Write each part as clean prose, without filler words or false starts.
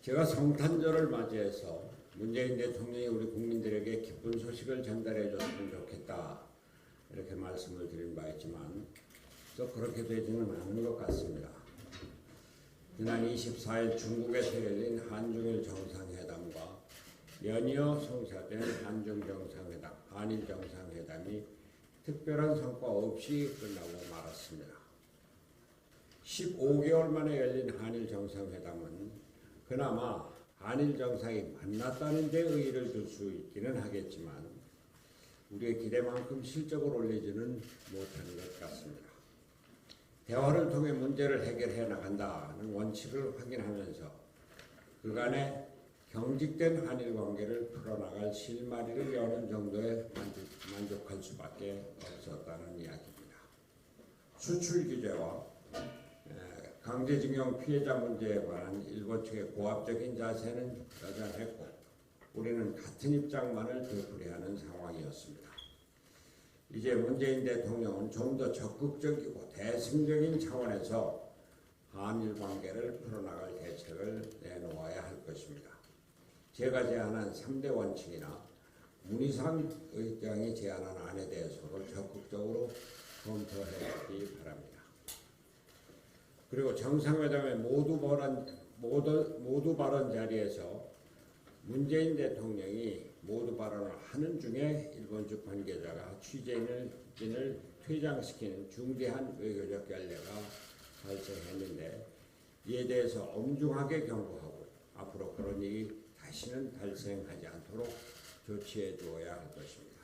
제가 성탄절을 맞이해서 문재인 대통령이 우리 국민들에게 기쁜 소식을 전달해 줬으면 좋겠다 이렇게 말씀을 드린 바 있지만 또 그렇게 되지는 않은 것 같습니다. 지난 24일 중국에서 열린 한중일 정상회담과 연이어 성사된 한일 정상회담이 특별한 성과 없이 끝나고 말았습니다. 15개월 만에 열린 한일 정상회담은 그나마 한일 정상이 만났다는 데 의의를 둘 수 있기는 하겠지만 우리의 기대만큼 실적을 올리지는 못하는 것 같습니다. 대화를 통해 문제를 해결해 나간다는 원칙을 확인하면서 그간의 경직된 한일 관계를 풀어나갈 실마리를 여는 정도에 만족할 수밖에 없었다는 이야기입니다. 수출 규제와 강제징용 피해자 문제에 관한 일본 측의 고압적인 자세는 여전했고 우리는 같은 입장만을 되풀이하는 상황이었습니다. 이제 문재인 대통령은 좀 더 적극적이고 대승적인 차원에서 한일 관계를 풀어나갈 대책을 내놓아야 할 것입니다. 제가 제안한 3대 원칙이나 문희상 의장이 제안한 안에 대해서도 적극적으로 검토해 주기 바랍니다. 그리고 정상회담의 모두 발언 자리에서 문재인 대통령이 모두 발언을 하는 중에 일본 측 관계자가 취재진을 퇴장시키는 중대한 외교적 결례가 발생했는데 이에 대해서 엄중하게 경고하고 앞으로 그런 일이 다시는 발생하지 않도록 조치해 주어야 할 것입니다.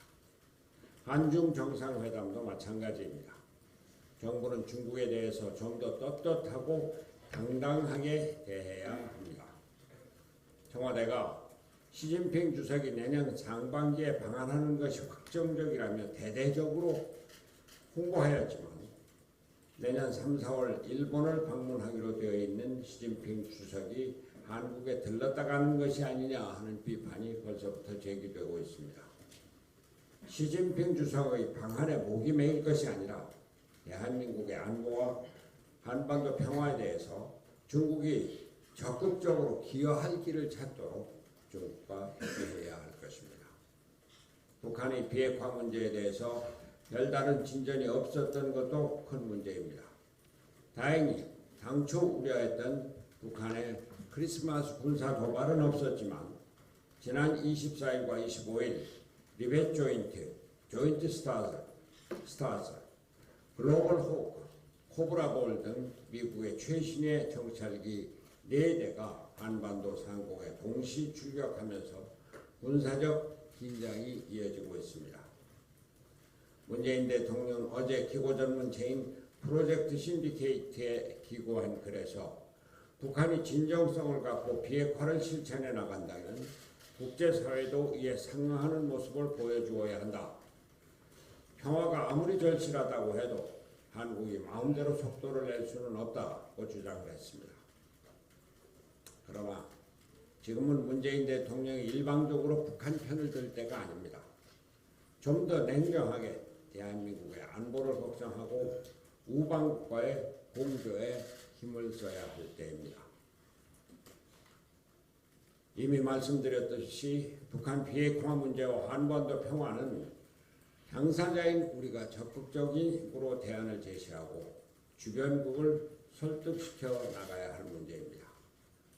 한중 정상회담도 마찬가지입니다. 정부는 중국에 대해서 좀 더 떳떳하고 당당하게 대해야 합니다. 청와대가 시진핑 주석이 내년 상반기에 방한하는 것이 확정적이라며 대대적으로 홍보하였지만 내년 3, 4월 일본을 방문하기로 되어 있는 시진핑 주석이 한국에 들렀다 가는 것이 아니냐 하는 비판이 벌써부터 제기되고 있습니다. 시진핑 주석의 방한에 목이 메일 것이 아니라 대한민국의 안보와 한반도 평화에 대해서 중국이 적극적으로 기여할 길을 찾도록 중국과 협의해야 할 것입니다. 북한의 비핵화 문제에 대해서 별다른 진전이 없었던 것도 큰 문제입니다. 다행히 당초 우려했던 북한의 크리스마스 군사 도발은 없었지만 지난 24일과 25일 리벳 조인트 스타즈, 글로벌 호크, 코브라볼 등 미국의 최신의 정찰기 4대가 한반도 상공에 동시 출격하면서 군사적 긴장이 이어지고 있습니다. 문재인 대통령은 어제 기고 전문체인 프로젝트 신디케이트에 기고한 글에서 북한이 진정성을 갖고 비핵화를 실천해 나간다면 국제사회도 이에 상응하는 모습을 보여주어야 한다. 평화가 아무리 절실하다고 해도 한국이 마음대로 속도를 낼 수는 없다고 주장을 했습니다. 그러나 지금은 문재인 대통령이 일방적으로 북한 편을 들 때가 아닙니다. 좀 더 냉정하게 대한민국의 안보를 걱정하고 우방국과의 공조에 힘을 써야 할 때입니다. 이미 말씀드렸듯이 북한 비핵화 문제와 한반도 평화는 당사자인 우리가 적극적으로 대안을 제시하고 주변국을 설득시켜 나가야 할 문제입니다.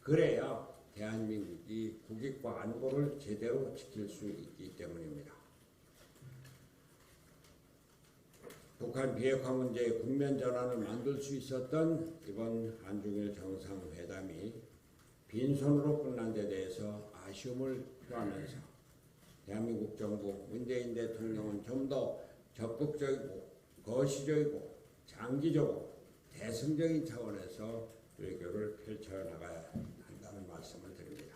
그래야 대한민국이 국익과 안보를 제대로 지킬 수 있기 때문입니다. 북한 비핵화 문제의 국면 전환을 만들 수 있었던 이번 한중일 정상회담이 빈손으로 끝난 데 대해서 아쉬움을 표하면서 대한민국 정부 문재인 대통령은 좀 더 적극적이고 거시적이고 장기적으로 대승적인 차원에서 외교를 펼쳐나가야 한다는 말씀을 드립니다.